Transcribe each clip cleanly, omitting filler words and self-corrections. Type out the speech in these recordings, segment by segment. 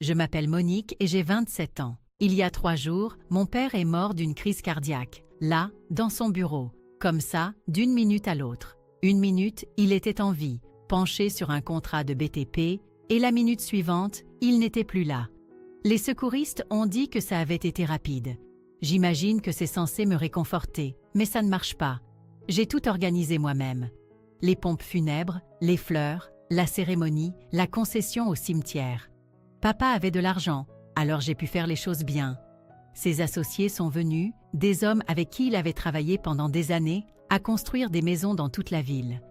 Je m'appelle Monique et j'ai 27 ans. Il y a 3 jours, mon père est mort d'une crise cardiaque, là, dans son bureau. Comme ça, d'une minute à l'autre. Une minute, il était en vie, penché sur un contrat de BTP, et la minute suivante, il n'était plus là. Les secouristes ont dit que ça avait été rapide. J'imagine que c'est censé me réconforter, mais ça ne marche pas. J'ai tout organisé moi-même. Les pompes funèbres, les fleurs, la cérémonie, la concession au cimetière. Papa avait de l'argent, alors j'ai pu faire les choses bien. Ses associés sont venus, des hommes avec qui il avait travaillé pendant des années, à construire des maisons dans toute la ville.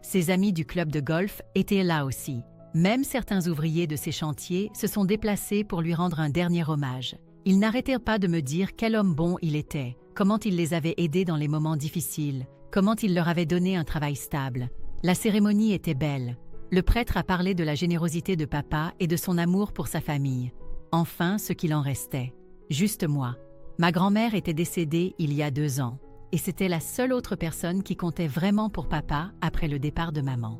Ses amis du club de golf étaient là aussi. Même certains ouvriers de ses chantiers se sont déplacés pour lui rendre un dernier hommage. Ils n'arrêtèrent pas de me dire quel homme bon il était, comment il les avait aidés dans les moments difficiles, comment il leur avait donné un travail stable. La cérémonie était belle. Le prêtre a parlé de la générosité de papa et de son amour pour sa famille. Enfin, ce qu'il en restait. Juste moi. Ma grand-mère était décédée il y a 2 ans, et c'était la seule autre personne qui comptait vraiment pour papa après le départ de maman.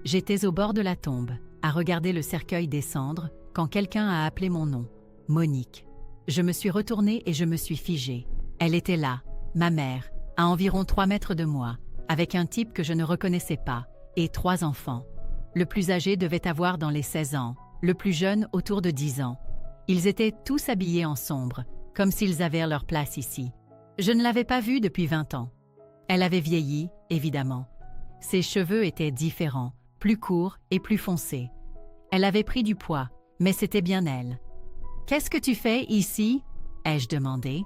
J'étais au bord de la tombe, à regarder le cercueil descendre, quand quelqu'un a appelé mon nom, Monique. Je me suis retournée et je me suis figée. Elle était là, ma mère, à environ 3 mètres de moi, avec un type que je ne reconnaissais pas, et 3 enfants. Le plus âgé devait avoir dans les 16 ans, le plus jeune autour de 10 ans. Ils étaient tous habillés en sombre, comme s'ils avaient leur place ici. Je ne l'avais pas vue depuis 20 ans. Elle avait vieilli, évidemment. Ses cheveux étaient différents, plus courts et plus foncés. Elle avait pris du poids, mais c'était bien elle. « Qu'est-ce que tu fais ici ?» ai-je demandé.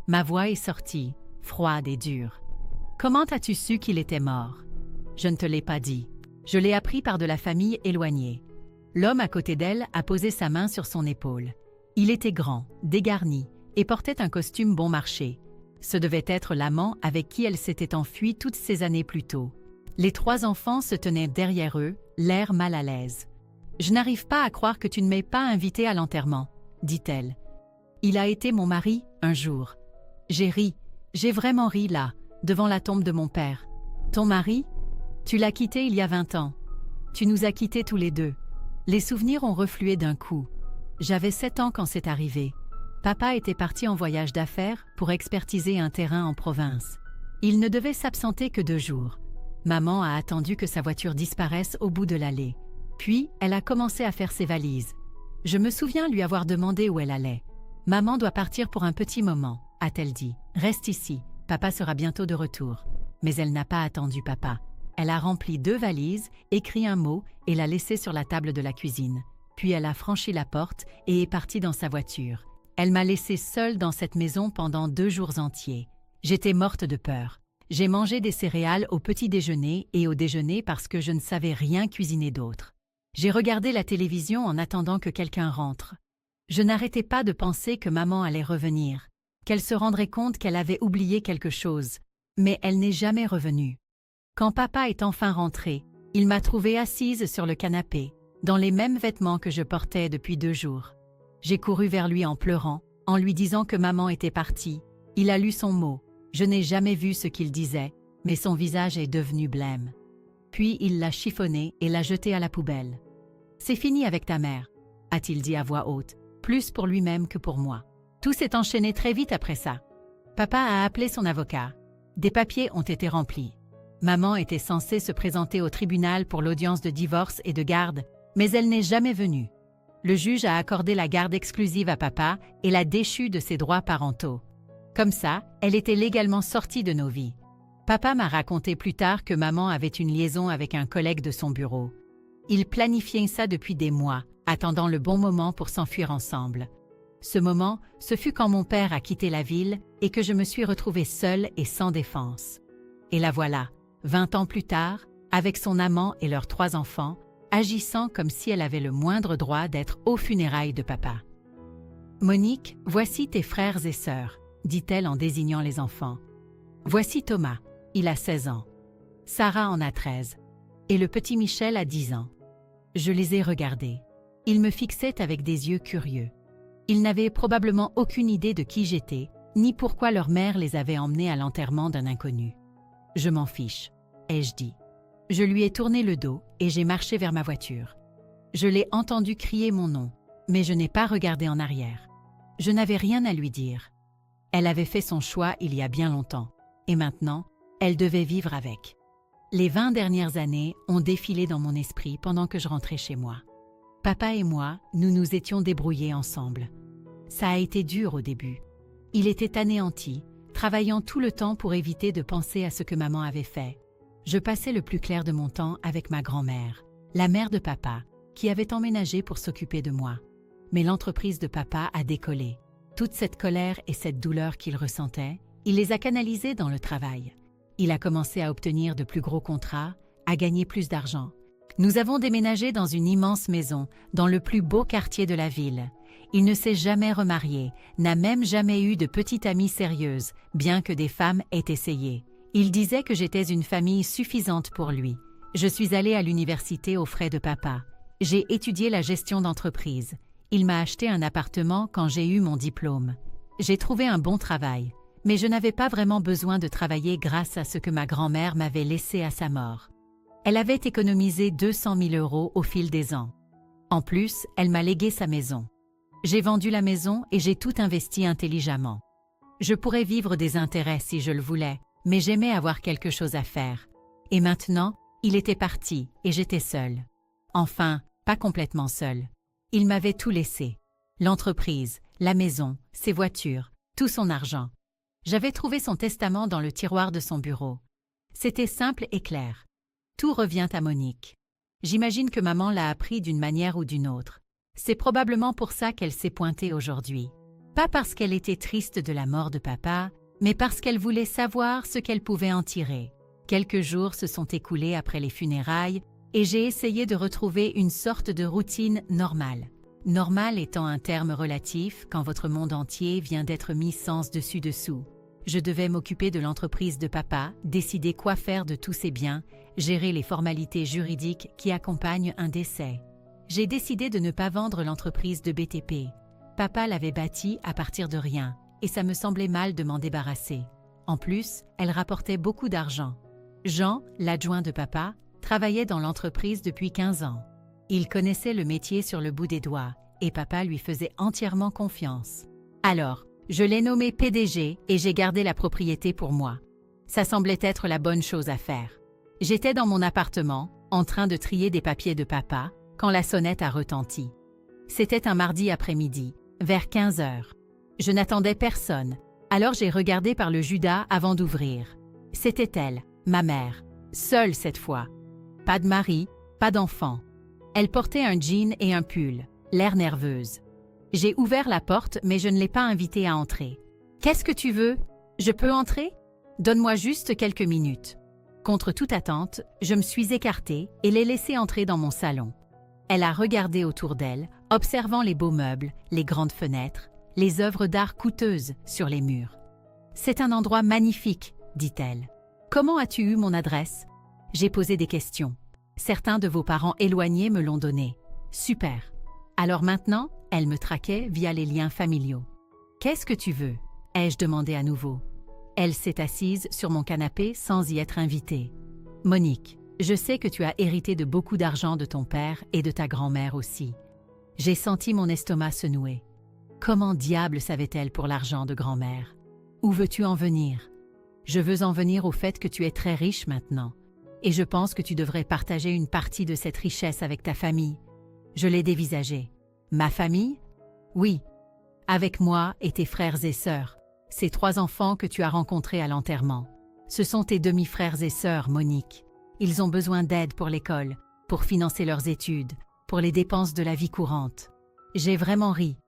Ma voix est sortie, froide et dure. « Comment as-tu su qu'il était mort ?» Je ne te l'ai pas dit. Je l'ai appris par de la famille éloignée. L'homme à côté d'elle a posé sa main sur son épaule. Il était grand, dégarni, et portait un costume bon marché. Ce devait être l'amant avec qui elle s'était enfuie toutes ces années plus tôt. Les 3 enfants se tenaient derrière eux, l'air mal à l'aise. « Je n'arrive pas à croire que tu ne m'aies pas invité à l'enterrement, » dit-elle. « Il a été mon mari, un jour. » J'ai ri, j'ai vraiment ri là, devant la tombe de mon père. « Ton mari ? Tu l'as quitté il y a 20 ans. Tu nous as quittés tous les 2. » Les souvenirs ont reflué d'un coup. J'avais 7 ans quand c'est arrivé. Papa était parti en voyage d'affaires pour expertiser un terrain en province. Il ne devait s'absenter que 2 jours. Maman a attendu que sa voiture disparaisse au bout de l'allée. Puis, elle a commencé à faire ses valises. Je me souviens lui avoir demandé où elle allait. « Maman doit partir pour un petit moment », a-t-elle dit. « Reste ici, papa sera bientôt de retour. » Mais elle n'a pas attendu papa. Elle a rempli 2 valises, écrit un mot et l'a laissé sur la table de la cuisine. Puis elle a franchi la porte et est partie dans sa voiture. Elle m'a laissée seule dans cette maison pendant 2 jours entiers. J'étais morte de peur. J'ai mangé des céréales au petit déjeuner et au déjeuner parce que je ne savais rien cuisiner d'autre. J'ai regardé la télévision en attendant que quelqu'un rentre. Je n'arrêtais pas de penser que maman allait revenir, qu'elle se rendrait compte qu'elle avait oublié quelque chose, mais elle n'est jamais revenue. Quand papa est enfin rentré, il m'a trouvée assise sur le canapé, dans les mêmes vêtements que je portais depuis 2 jours. J'ai couru vers lui en pleurant, en lui disant que maman était partie. Il a lu son mot. Je n'ai jamais vu ce qu'il disait, mais son visage est devenu blême. Puis il l'a chiffonné et l'a jeté à la poubelle. « C'est fini avec ta mère », a-t-il dit à voix haute, plus pour lui-même que pour moi. Tout s'est enchaîné très vite après ça. Papa a appelé son avocat. Des papiers ont été remplis. Maman était censée se présenter au tribunal pour l'audience de divorce et de garde, mais elle n'est jamais venue. Le juge a accordé la garde exclusive à papa et l'a déchu de ses droits parentaux. Comme ça, elle était légalement sortie de nos vies. Papa m'a raconté plus tard que maman avait une liaison avec un collègue de son bureau. Ils planifiaient ça depuis des mois, attendant le bon moment pour s'enfuir ensemble. Ce moment, ce fut quand mon père a quitté la ville et que je me suis retrouvée seule et sans défense. Et la voilà, 20 ans plus tard, avec son amant et leurs 3 enfants, agissant comme si elle avait le moindre droit d'être aux funérailles de papa. « Monique, voici tes frères et sœurs », dit-elle en désignant les enfants. « Voici Thomas, il a 16 ans. Sarah en a 13. Et le petit Michel a 10 ans. » Je les ai regardés. Ils me fixaient avec des yeux curieux. Ils n'avaient probablement aucune idée de qui j'étais, ni pourquoi leur mère les avait emmenés à l'enterrement d'un inconnu. « Je m'en fiche », ai-je dit. Je lui ai tourné le dos et j'ai marché vers ma voiture. Je l'ai entendu crier mon nom, mais je n'ai pas regardé en arrière. Je n'avais rien à lui dire. Elle avait fait son choix il y a bien longtemps, et maintenant, elle devait vivre avec. Les 20 dernières années ont défilé dans mon esprit pendant que je rentrais chez moi. Papa et moi, nous nous étions débrouillés ensemble. Ça a été dur au début. Il était anéanti, travaillant tout le temps pour éviter de penser à ce que maman avait fait. Je passais le plus clair de mon temps avec ma grand-mère, la mère de papa, qui avait emménagé pour s'occuper de moi. Mais l'entreprise de papa a décollé. Toute cette colère et cette douleur qu'il ressentait, il les a canalisées dans le travail. Il a commencé à obtenir de plus gros contrats, à gagner plus d'argent. Nous avons déménagé dans une immense maison, dans le plus beau quartier de la ville. Il ne s'est jamais remarié, n'a même jamais eu de petite amie sérieuse, bien que des femmes aient essayé. Il disait que j'étais une famille suffisante pour lui. Je suis allée à l'université aux frais de papa. J'ai étudié la gestion d'entreprise. Il m'a acheté un appartement quand j'ai eu mon diplôme. J'ai trouvé un bon travail, mais je n'avais pas vraiment besoin de travailler grâce à ce que ma grand-mère m'avait laissé à sa mort. Elle avait économisé 200 000 € au fil des ans. En plus, elle m'a légué sa maison. J'ai vendu la maison et j'ai tout investi intelligemment. Je pourrais vivre des intérêts si je le voulais, mais j'aimais avoir quelque chose à faire. Et maintenant, il était parti et j'étais seule. Enfin, pas complètement seule. Il m'avait tout laissé. L'entreprise, la maison, ses voitures, tout son argent. J'avais trouvé son testament dans le tiroir de son bureau. C'était simple et clair. Tout revient à Monique. J'imagine que maman l'a appris d'une manière ou d'une autre. C'est probablement pour ça qu'elle s'est pointée aujourd'hui. Pas parce qu'elle était triste de la mort de papa, mais parce qu'elle voulait savoir ce qu'elle pouvait en tirer. Quelques jours se sont écoulés après les funérailles et j'ai essayé de retrouver une sorte de routine normale. Normal étant un terme relatif quand votre monde entier vient d'être mis sens dessus-dessous. Je devais m'occuper de l'entreprise de papa, décider quoi faire de tous ses biens, gérer les formalités juridiques qui accompagnent un décès. J'ai décidé de ne pas vendre l'entreprise de BTP. Papa l'avait bâtie à partir de rien, et ça me semblait mal de m'en débarrasser. En plus, elle rapportait beaucoup d'argent. Jean, l'adjoint de papa, travaillait dans l'entreprise depuis 15 ans. Il connaissait le métier sur le bout des doigts, et papa lui faisait entièrement confiance. Alors, je l'ai nommé PDG et j'ai gardé la propriété pour moi. Ça semblait être la bonne chose à faire. J'étais dans mon appartement, en train de trier des papiers de papa, quand la sonnette a retenti. C'était un mardi après-midi, vers 15 heures. Je n'attendais personne, alors j'ai regardé par le Judas avant d'ouvrir. C'était elle, ma mère, seule cette fois. Pas de mari, pas d'enfant. Elle portait un jean et un pull, l'air nerveuse. J'ai ouvert la porte, mais je ne l'ai pas invitée à entrer. « Qu'est-ce que tu veux? Je peux entrer? Donne-moi juste quelques minutes. » Contre toute attente, je me suis écartée et l'ai laissée entrer dans mon salon. Elle a regardé autour d'elle, observant les beaux meubles, les grandes fenêtres, les œuvres d'art coûteuses sur les murs. « C'est un endroit magnifique, » dit-elle. « Comment as-tu eu mon adresse? » J'ai posé des questions. Certains de vos parents éloignés me l'ont donnée. Super. Alors maintenant, elle me traquait via les liens familiaux. « Qu'est-ce que tu veux ?» ai-je demandé à nouveau. Elle s'est assise sur mon canapé sans y être invitée. « Monique, je sais que tu as hérité de beaucoup d'argent de ton père et de ta grand-mère aussi. » J'ai senti mon estomac se nouer. Comment diable savait-elle pour l'argent de grand-mère? Où veux-tu en venir? Je veux en venir au fait que tu es très riche maintenant. Et je pense que tu devrais partager une partie de cette richesse avec ta famille. Je l'ai dévisagé. Ma famille? Oui. Avec moi et tes frères et sœurs. Ces 3 enfants que tu as rencontrés à l'enterrement. Ce sont tes demi-frères et sœurs, Monique. Ils ont besoin d'aide pour l'école, pour financer leurs études, pour les dépenses de la vie courante. J'ai vraiment ri.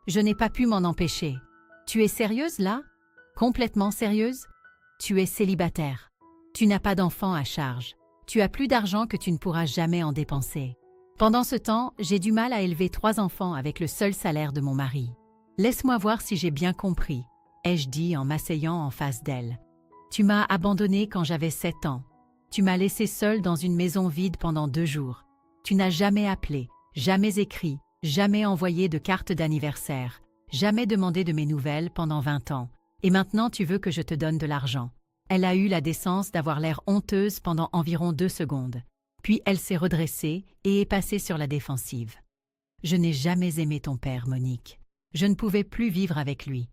Je n'ai pas pu m'en empêcher. Tu es sérieuse là? Complètement sérieuse? Tu es célibataire. Tu n'as pas d'enfant à charge. Tu as plus d'argent que tu ne pourras jamais en dépenser. Pendant ce temps, j'ai du mal à élever 3 enfants avec le seul salaire de mon mari. Laisse-moi voir si j'ai bien compris, ai-je dit en m'asseyant en face d'elle. Tu m'as abandonnée quand j'avais 7 ans. Tu m'as laissée seule dans une maison vide pendant 2 jours. Tu n'as jamais appelé, jamais écrit, jamais envoyé de carte d'anniversaire, jamais demandé de mes nouvelles pendant 20 ans. Et maintenant tu veux que je te donne de l'argent. Elle a eu la décence d'avoir l'air honteuse pendant environ 2 secondes. Puis elle s'est redressée et est passée sur la défensive. Je n'ai jamais aimé ton père, Monique. Je ne pouvais plus vivre avec lui.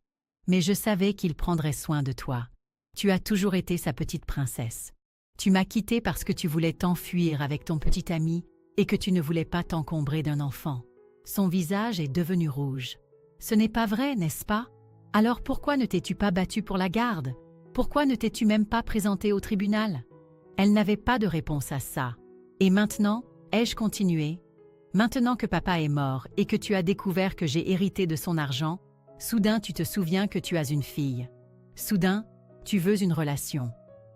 Mais je savais qu'il prendrait soin de toi. Tu as toujours été sa petite princesse. Tu m'as quittée parce que tu voulais t'enfuir avec ton petit ami et que tu ne voulais pas t'encombrer d'un enfant. » Son visage est devenu rouge. « Ce n'est pas vrai, n'est-ce pas? Alors pourquoi ne t'es-tu pas battue pour la garde? Pourquoi ne t'es-tu même pas présentée au tribunal? » Elle n'avait pas de réponse à ça. « Et maintenant, ai-je continué? Maintenant que papa est mort et que tu as découvert que j'ai hérité de son argent, soudain tu te souviens que tu as une fille. Soudain, tu veux une relation.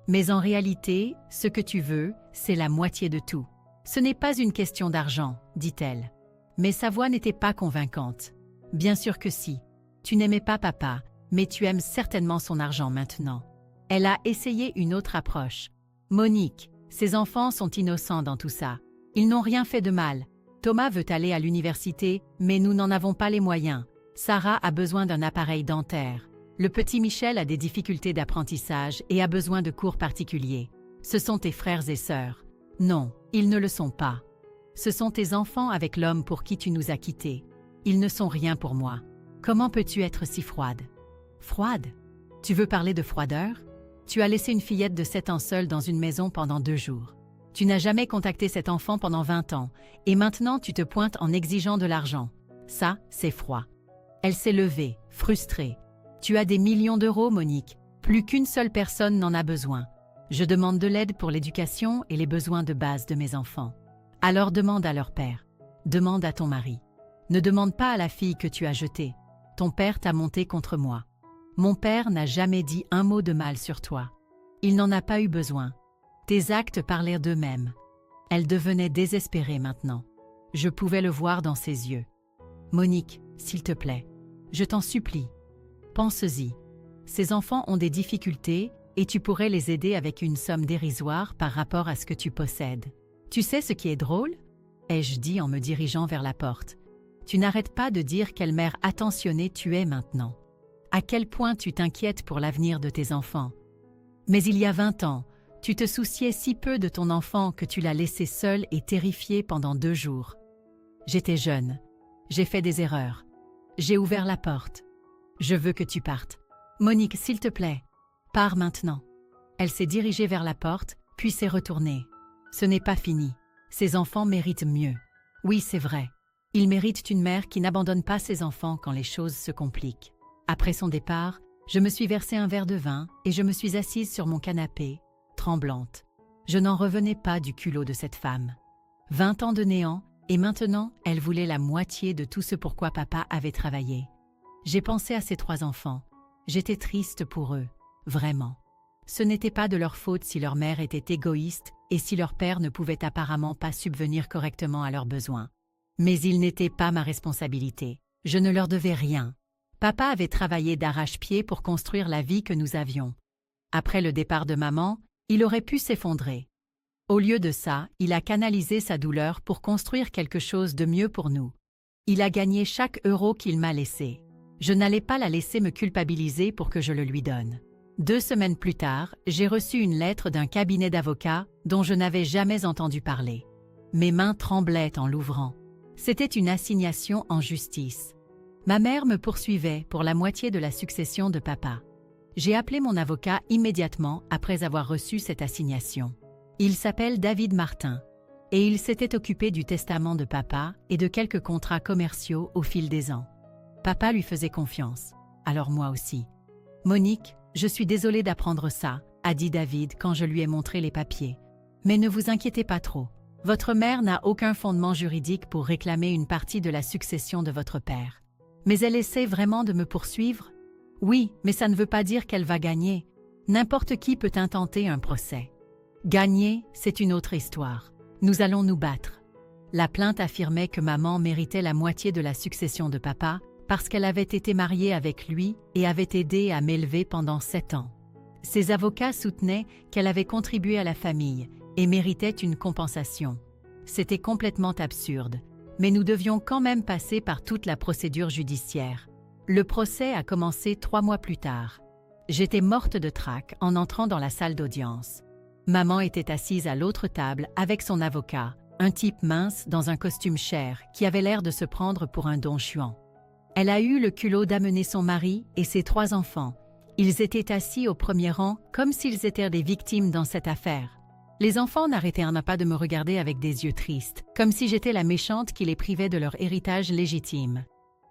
Mais en réalité, ce que tu veux, c'est la moitié de tout. Ce n'est pas une question d'argent, dit-elle. Mais sa voix n'était pas convaincante. Bien sûr que si. Tu n'aimais pas papa, mais tu aimes certainement son argent maintenant. Elle a essayé une autre approche. Monique, ces enfants sont innocents dans tout ça. Ils n'ont rien fait de mal. Thomas veut aller à l'université, mais nous n'en avons pas les moyens. Sarah a besoin d'un appareil dentaire. Le petit Michel a des difficultés d'apprentissage et a besoin de cours particuliers. Ce sont tes frères et sœurs. Non, ils ne le sont pas. Ce sont tes enfants avec l'homme pour qui tu nous as quittés. Ils ne sont rien pour moi. Comment peux-tu être si froide? Froide? Tu veux parler de froideur? Tu as laissé une fillette de 7 ans seule dans une maison pendant 2 jours. Tu n'as jamais contacté cet enfant pendant 20 ans, et maintenant tu te pointes en exigeant de l'argent. Ça, c'est froid. Elle s'est levée, frustrée. Tu as des millions d'euros, Monique. Plus qu'une seule personne n'en a besoin. Je demande de l'aide pour l'éducation et les besoins de base de mes enfants. Alors demande à leur père. Demande à ton mari. Ne demande pas à la fille que tu as jetée. Ton père t'a monté contre moi. Mon père n'a jamais dit un mot de mal sur toi. Il n'en a pas eu besoin. Tes actes parlaient d'eux-mêmes. Elle devenait désespérée maintenant. Je pouvais le voir dans ses yeux. Monique, s'il te plaît, je t'en supplie. Pense-y. Ces enfants ont des difficultés et tu pourrais les aider avec une somme dérisoire par rapport à ce que tu possèdes. Tu sais ce qui est drôle? Ai-je dit en me dirigeant vers la porte. Tu n'arrêtes pas de dire quelle mère attentionnée tu es maintenant. À quel point tu t'inquiètes pour l'avenir de tes enfants. Mais il y a 20 ans, tu te souciais si peu de ton enfant que tu l'as laissé seul et terrifié pendant 2 jours. J'étais jeune. J'ai fait des erreurs. J'ai ouvert la porte. Je veux que tu partes. Monique, s'il te plaît, pars maintenant. Elle s'est dirigée vers la porte, puis s'est retournée. Ce n'est pas fini. Ces enfants méritent mieux. Oui, c'est vrai. Ils méritent une mère qui n'abandonne pas ses enfants quand les choses se compliquent. Après son départ, je me suis versé un verre de vin et je me suis assise sur mon canapé, tremblante. Je n'en revenais pas du culot de cette femme. 20 ans de néant, et maintenant, elle voulait la moitié de tout ce pourquoi papa avait travaillé. J'ai pensé à ces 3 enfants. J'étais triste pour eux, vraiment. Ce n'était pas de leur faute si leur mère était égoïste et si leur père ne pouvait apparemment pas subvenir correctement à leurs besoins. Mais ils n'étaient pas ma responsabilité. Je ne leur devais rien. Papa avait travaillé d'arrache-pied pour construire la vie que nous avions. Après le départ de maman, il aurait pu s'effondrer. Au lieu de ça, il a canalisé sa douleur pour construire quelque chose de mieux pour nous. Il a gagné chaque euro qu'il m'a laissé. Je n'allais pas la laisser me culpabiliser pour que je le lui donne. 2 semaines plus tard, j'ai reçu une lettre d'un cabinet d'avocats dont je n'avais jamais entendu parler. Mes mains tremblaient en l'ouvrant. C'était une assignation en justice. Ma mère me poursuivait pour la moitié de la succession de papa. J'ai appelé mon avocat immédiatement après avoir reçu cette assignation. Il s'appelle David Martin, et il s'était occupé du testament de papa et de quelques contrats commerciaux au fil des ans. Papa lui faisait confiance, alors moi aussi. « Monique, je suis désolée d'apprendre ça », a dit David quand je lui ai montré les papiers. « Mais ne vous inquiétez pas trop. Votre mère n'a aucun fondement juridique pour réclamer une partie de la succession de votre père. Mais elle essaie vraiment de me poursuivre? Oui, mais ça ne veut pas dire qu'elle va gagner. N'importe qui peut intenter un procès. Gagner, c'est une autre histoire. Nous allons nous battre. » La plainte affirmait que maman méritait la moitié de la succession de papa parce qu'elle avait été mariée avec lui et avait aidé à m'élever pendant 7 ans. Ses avocats soutenaient qu'elle avait contribué à la famille et méritait une compensation. C'était complètement absurde, mais nous devions quand même passer par toute la procédure judiciaire. Le procès a commencé 3 mois plus tard. J'étais morte de trac en entrant dans la salle d'audience. Maman était assise à l'autre table avec son avocat, un type mince dans un costume cher qui avait l'air de se prendre pour un Don Juan. Elle a eu le culot d'amener son mari et ses 3 enfants. Ils étaient assis au premier rang comme s'ils étaient des victimes dans cette affaire. Les enfants n'arrêtaient pas de me regarder avec des yeux tristes, comme si j'étais la méchante qui les privait de leur héritage légitime.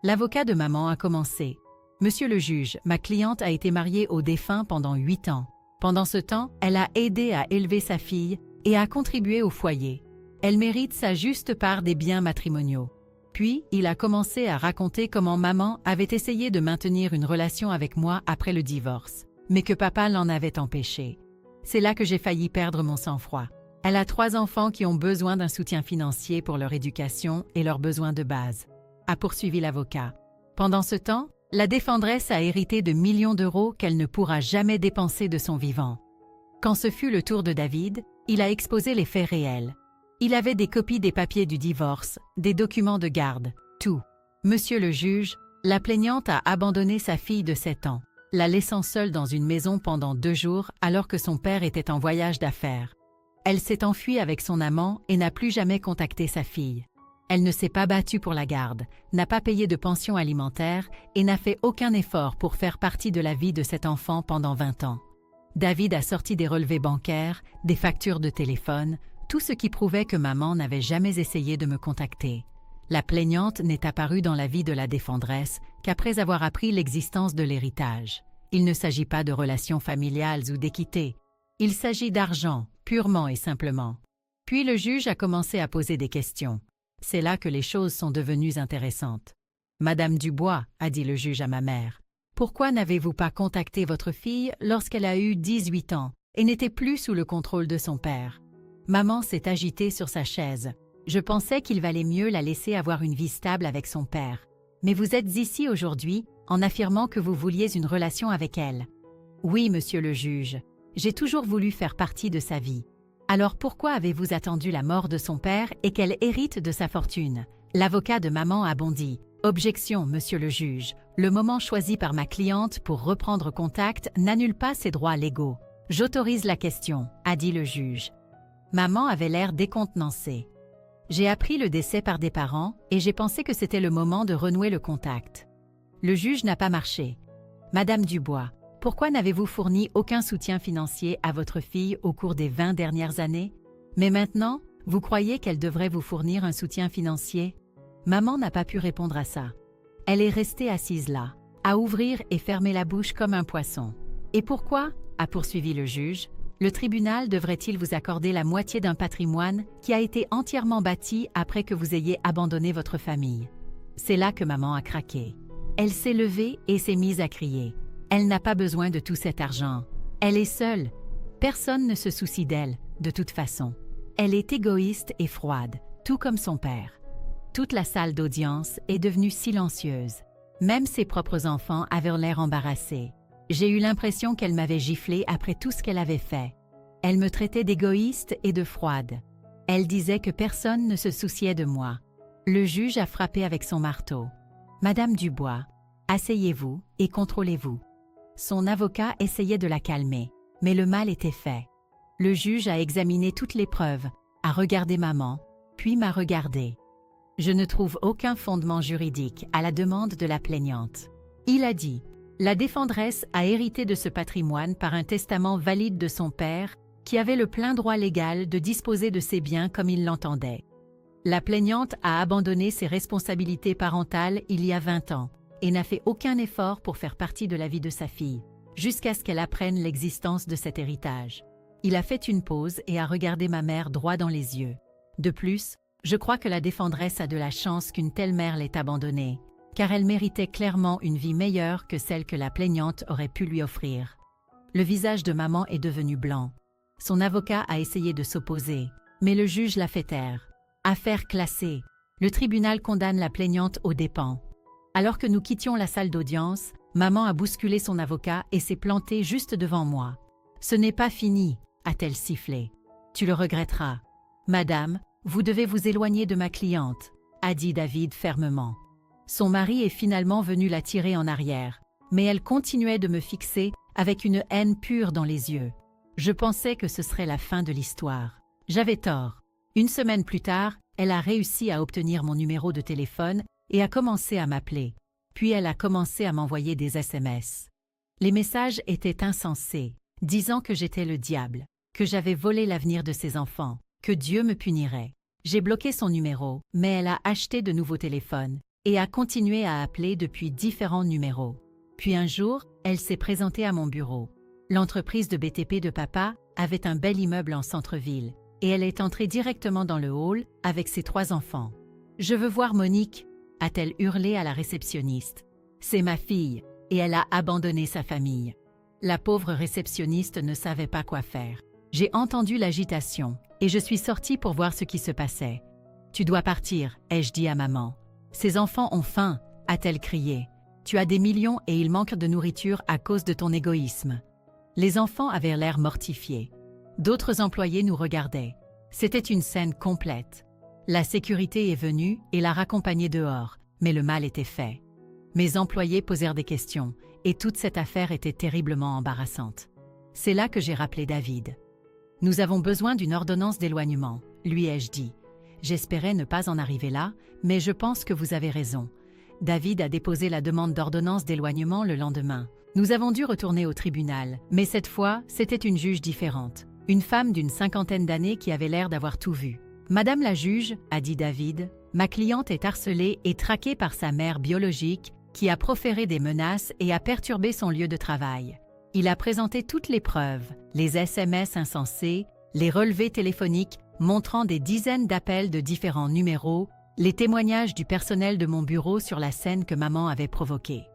L'avocat de maman a commencé. « Monsieur le juge, ma cliente a été mariée au défunt pendant 8 ans. Pendant ce temps, elle a aidé à élever sa fille et a contribué au foyer. Elle mérite sa juste part des biens matrimoniaux. » Puis, il a commencé à raconter comment maman avait essayé de maintenir une relation avec moi après le divorce, mais que papa l'en avait empêché. C'est là que j'ai failli perdre mon sang-froid. Elle a 3 enfants qui ont besoin d'un soutien financier pour leur éducation et leurs besoins de base, a poursuivi l'avocat. Pendant ce temps, la défendresse a hérité de millions d'euros qu'elle ne pourra jamais dépenser de son vivant. Quand ce fut le tour de David, il a exposé les faits réels. Il avait des copies des papiers du divorce, des documents de garde, tout. Monsieur le juge, la plaignante a abandonné sa fille de 7 ans, la laissant seule dans une maison pendant 2 jours alors que son père était en voyage d'affaires. Elle s'est enfuie avec son amant et n'a plus jamais contacté sa fille. Elle ne s'est pas battue pour la garde, n'a pas payé de pension alimentaire et n'a fait aucun effort pour faire partie de la vie de cet enfant pendant 20 ans. David a sorti des relevés bancaires, des factures de téléphone, tout ce qui prouvait que maman n'avait jamais essayé de me contacter. La plaignante n'est apparue dans la vie de la défendresse qu'après avoir appris l'existence de l'héritage. Il ne s'agit pas de relations familiales ou d'équité. Il s'agit d'argent, purement et simplement. Puis le juge a commencé à poser des questions. C'est là que les choses sont devenues intéressantes. « Madame Dubois, a dit le juge à ma mère, pourquoi n'avez-vous pas contacté votre fille lorsqu'elle a eu 18 ans et n'était plus sous le contrôle de son père ?» Maman s'est agitée sur sa chaise. Je pensais qu'il valait mieux la laisser avoir une vie stable avec son père. Mais vous êtes ici aujourd'hui en affirmant que vous vouliez une relation avec elle. Oui, monsieur le juge, j'ai toujours voulu faire partie de sa vie. Alors pourquoi avez-vous attendu la mort de son père et qu'elle hérite de sa fortune? L'avocat de maman a bondi. Objection, monsieur le juge. Le moment choisi par ma cliente pour reprendre contact n'annule pas ses droits légaux. J'autorise la question, a dit le juge. Maman avait l'air décontenancée. J'ai appris le décès par des parents et j'ai pensé que c'était le moment de renouer le contact. Le juge n'a pas marché. Madame Dubois, pourquoi n'avez-vous fourni aucun soutien financier à votre fille au cours des 20 dernières années? Mais maintenant, vous croyez qu'elle devrait vous fournir un soutien financier? Maman n'a pas pu répondre à ça. Elle est restée assise là, à ouvrir et fermer la bouche comme un poisson. Et pourquoi, a poursuivi le juge, le tribunal devrait-il vous accorder la moitié d'un patrimoine qui a été entièrement bâti après que vous ayez abandonné votre famille? C'est là que maman a craqué. Elle s'est levée et s'est mise à crier. Elle n'a pas besoin de tout cet argent. Elle est seule. Personne ne se soucie d'elle, de toute façon. Elle est égoïste et froide, tout comme son père. Toute la salle d'audience est devenue silencieuse. Même ses propres enfants avaient l'air embarrassés. J'ai eu l'impression qu'elle m'avait giflé après tout ce qu'elle avait fait. Elle me traitait d'égoïste et de froide. Elle disait que personne ne se souciait de moi. Le juge a frappé avec son marteau. « Madame Dubois, asseyez-vous et contrôlez-vous. » Son avocat essayait de la calmer, mais le mal était fait. Le juge a examiné toutes les preuves, a regardé maman, puis m'a regardé. Je ne trouve aucun fondement juridique à la demande de la plaignante. Il a dit: la défendresse a hérité de ce patrimoine par un testament valide de son père qui avait le plein droit légal de disposer de ses biens comme il l'entendait. La plaignante a abandonné ses responsabilités parentales il y a 20 ans et n'a fait aucun effort pour faire partie de la vie de sa fille, jusqu'à ce qu'elle apprenne l'existence de cet héritage. Il a fait une pause et a regardé ma mère droit dans les yeux. De plus, je crois que la défendresse a de la chance qu'une telle mère l'ait abandonnée, car elle méritait clairement une vie meilleure que celle que la plaignante aurait pu lui offrir. Le visage de maman est devenu blanc. Son avocat a essayé de s'opposer, mais le juge l'a fait taire. Affaire classée. Le tribunal condamne la plaignante aux dépens. Alors que nous quittions la salle d'audience, maman a bousculé son avocat et s'est plantée juste devant moi. « Ce n'est pas fini », a-t-elle sifflé. « Tu le regretteras. »« Madame, vous devez vous éloigner de ma cliente », a dit David fermement. Son mari est finalement venu la tirer en arrière, mais elle continuait de me fixer avec une haine pure dans les yeux. Je pensais que ce serait la fin de l'histoire. J'avais tort. Une semaine plus tard, elle a réussi à obtenir mon numéro de téléphone et a commencé à m'appeler. Puis elle a commencé à m'envoyer des SMS. Les messages étaient insensés, disant que j'étais le diable, que j'avais volé l'avenir de ses enfants, que Dieu me punirait. J'ai bloqué son numéro, mais elle a acheté de nouveaux téléphones et a continué à appeler depuis différents numéros. Puis un jour, elle s'est présentée à mon bureau. L'entreprise de BTP de papa avait un bel immeuble en centre-ville et elle est entrée directement dans le hall avec ses 3 enfants. « Je veux voir Monique », a-t-elle hurlé à la réceptionniste. « C'est ma fille, et elle a abandonné sa famille. » La pauvre réceptionniste ne savait pas quoi faire. J'ai entendu l'agitation et je suis sortie pour voir ce qui se passait. « Tu dois partir », ai-je dit à maman. « Ces enfants ont faim », a-t-elle crié. « Tu as des millions et ils manquent de nourriture à cause de ton égoïsme. » Les enfants avaient l'air mortifiés. D'autres employés nous regardaient. C'était une scène complète. La sécurité est venue et l'a raccompagnée dehors, mais le mal était fait. Mes employés posèrent des questions et toute cette affaire était terriblement embarrassante. C'est là que j'ai rappelé David. « Nous avons besoin d'une ordonnance d'éloignement », lui ai-je dit. J'espérais ne pas en arriver là, mais je pense que vous avez raison. David a déposé la demande d'ordonnance d'éloignement le lendemain. Nous avons dû retourner au tribunal, mais cette fois, c'était une juge différente. Une femme d'une 50aine d'années qui avait l'air d'avoir tout vu. « Madame la juge, » a dit David, « ma cliente est harcelée et traquée par sa mère biologique qui a proféré des menaces et a perturbé son lieu de travail. Il a présenté toutes les preuves, les SMS insensés, les relevés téléphoniques montrant des dizaines d'appels de différents numéros, les témoignages du personnel de mon bureau sur la scène que maman avait provoquée.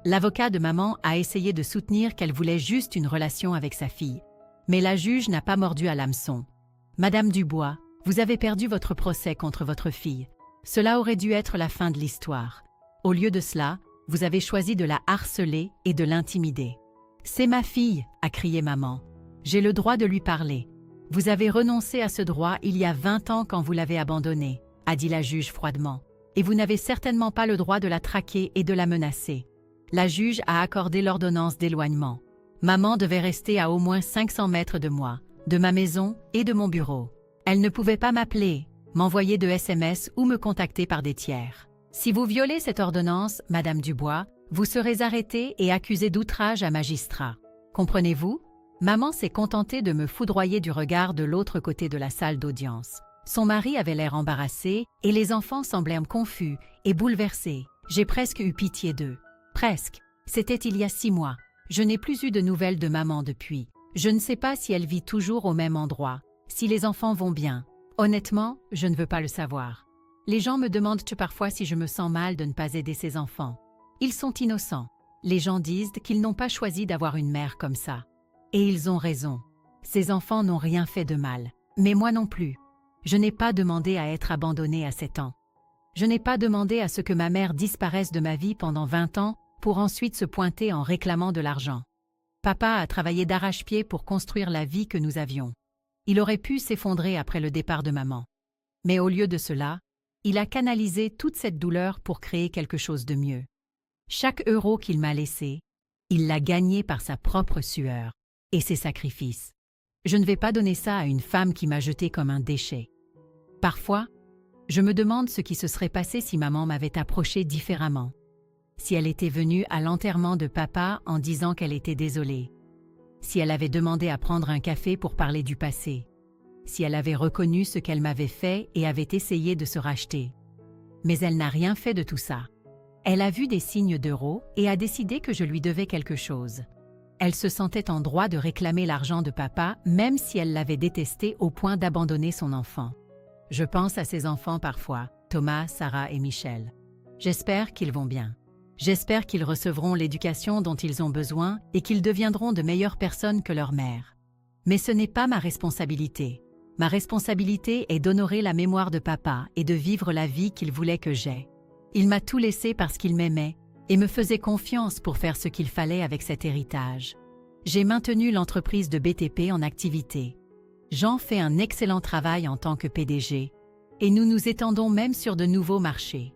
L'avocat de maman a essayé de soutenir qu'elle voulait juste une relation avec sa fille. Mais la juge n'a pas mordu à l'hameçon. « Madame Dubois, vous avez perdu votre procès contre votre fille. Cela aurait dû être la fin de l'histoire. Au lieu de cela, vous avez choisi de la harceler et de l'intimider. »« C'est ma fille !» a crié maman. « J'ai le droit de lui parler. Vous avez renoncé à ce droit il y a 20 ans quand vous l'avez abandonnée, » a dit la juge froidement. « Et vous n'avez certainement pas le droit de la traquer et de la menacer. » La juge a accordé l'ordonnance d'éloignement. Maman devait rester à au moins 500 mètres de moi, de ma maison et de mon bureau. Elle ne pouvait pas m'appeler, m'envoyer de SMS ou me contacter par des tiers. Si vous violez cette ordonnance, Madame Dubois, vous serez arrêtée et accusée d'outrage à magistrat. Comprenez-vous? Maman s'est contentée de me foudroyer du regard de l'autre côté de la salle d'audience. Son mari avait l'air embarrassé et les enfants semblèrent confus et bouleversés. J'ai presque eu pitié d'eux. Presque. C'était il y a 6 mois. Je n'ai plus eu de nouvelles de maman depuis. Je ne sais pas si elle vit toujours au même endroit, si les enfants vont bien. Honnêtement, je ne veux pas le savoir. Les gens me demandent parfois si je me sens mal de ne pas aider ces enfants. Ils sont innocents. Les gens disent qu'ils n'ont pas choisi d'avoir une mère comme ça. Et ils ont raison. Ces enfants n'ont rien fait de mal. Mais moi non plus. Je n'ai pas demandé à être abandonnée à 7 ans. Je n'ai pas demandé à ce que ma mère disparaisse de ma vie pendant 20 ans pour ensuite se pointer en réclamant de l'argent. Papa a travaillé d'arrache-pied pour construire la vie que nous avions. Il aurait pu s'effondrer après le départ de maman. Mais au lieu de cela, il a canalisé toute cette douleur pour créer quelque chose de mieux. Chaque euro qu'il m'a laissé, il l'a gagné par sa propre sueur et ses sacrifices. Je ne vais pas donner ça à une femme qui m'a jeté comme un déchet. Parfois, je me demande ce qui se serait passé si maman m'avait approché différemment. Si elle était venue à l'enterrement de papa en disant qu'elle était désolée. Si elle avait demandé à prendre un café pour parler du passé. Si elle avait reconnu ce qu'elle m'avait fait et avait essayé de se racheter. Mais elle n'a rien fait de tout ça. Elle a vu des signes d'euros et a décidé que je lui devais quelque chose. Elle se sentait en droit de réclamer l'argent de papa même si elle l'avait détesté au point d'abandonner son enfant. Je pense à ses enfants parfois, Thomas, Sarah et Michel. J'espère qu'ils vont bien. J'espère qu'ils recevront l'éducation dont ils ont besoin et qu'ils deviendront de meilleures personnes que leur mère. Mais ce n'est pas ma responsabilité. Ma responsabilité est d'honorer la mémoire de papa et de vivre la vie qu'il voulait que j'aie. Il m'a tout laissé parce qu'il m'aimait et me faisait confiance pour faire ce qu'il fallait avec cet héritage. J'ai maintenu l'entreprise de BTP en activité. Jean fait un excellent travail en tant que PDG et nous nous étendons même sur de nouveaux marchés.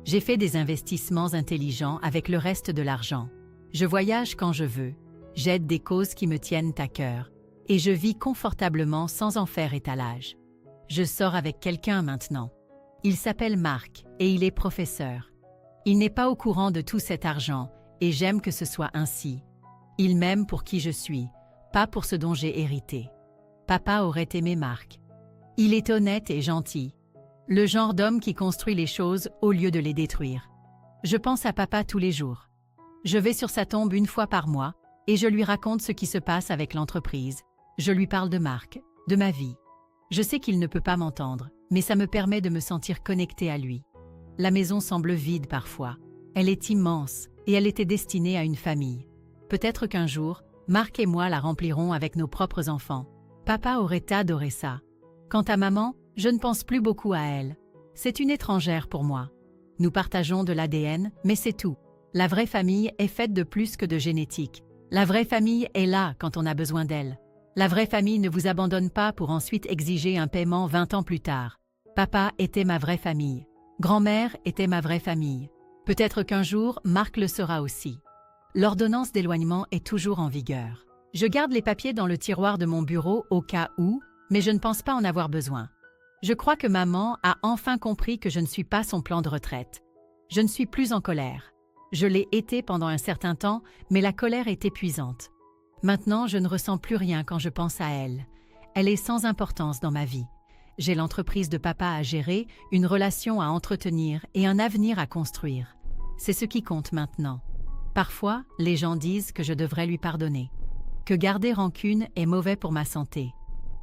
J'ai fait des investissements intelligents avec le reste de l'argent. Je voyage quand je veux, j'aide des causes qui me tiennent à cœur et je vis confortablement sans en faire étalage. Je sors avec quelqu'un maintenant. Il s'appelle Marc et il est professeur. Il n'est pas au courant de tout cet argent et j'aime que ce soit ainsi. Il m'aime pour qui je suis, pas pour ce dont j'ai hérité. Papa aurait aimé Marc. Il est honnête et gentil. Le genre d'homme qui construit les choses au lieu de les détruire. Je pense à papa tous les jours. Je vais sur sa tombe une fois par mois et je lui raconte ce qui se passe avec l'entreprise. Je lui parle de Marc, de ma vie. Je sais qu'il ne peut pas m'entendre, mais ça me permet de me sentir connectée à lui. La maison semble vide parfois. Elle est immense et elle était destinée à une famille. Peut-être qu'un jour, Marc et moi la remplirons avec nos propres enfants. Papa aurait adoré ça. Quant à maman, je ne pense plus beaucoup à elle. C'est une étrangère pour moi. Nous partageons de l'ADN, mais c'est tout. La vraie famille est faite de plus que de génétique. La vraie famille est là quand on a besoin d'elle. La vraie famille ne vous abandonne pas pour ensuite exiger un paiement 20 ans plus tard. Papa était ma vraie famille. Grand-mère était ma vraie famille. Peut-être qu'un jour, Marc le sera aussi. L'ordonnance d'éloignement est toujours en vigueur. Je garde les papiers dans le tiroir de mon bureau au cas où, mais je ne pense pas en avoir besoin. Je crois que maman a enfin compris que je ne suis pas son plan de retraite. Je ne suis plus en colère. Je l'ai été pendant un certain temps, mais la colère est épuisante. Maintenant, je ne ressens plus rien quand je pense à elle. Elle est sans importance dans ma vie. J'ai l'entreprise de papa à gérer, une relation à entretenir et un avenir à construire. C'est ce qui compte maintenant. Parfois, les gens disent que je devrais lui pardonner. Que garder rancune est mauvais pour ma santé.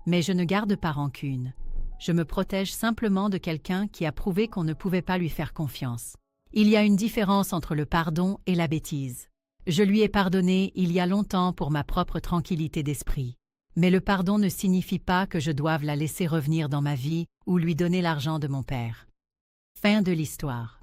Mais je ne garde pas rancune. Je me protège simplement de quelqu'un qui a prouvé qu'on ne pouvait pas lui faire confiance. Il y a une différence entre le pardon et la bêtise. Je lui ai pardonné il y a longtemps pour ma propre tranquillité d'esprit. Mais le pardon ne signifie pas que je doive la laisser revenir dans ma vie ou lui donner l'argent de mon père. Fin de l'histoire.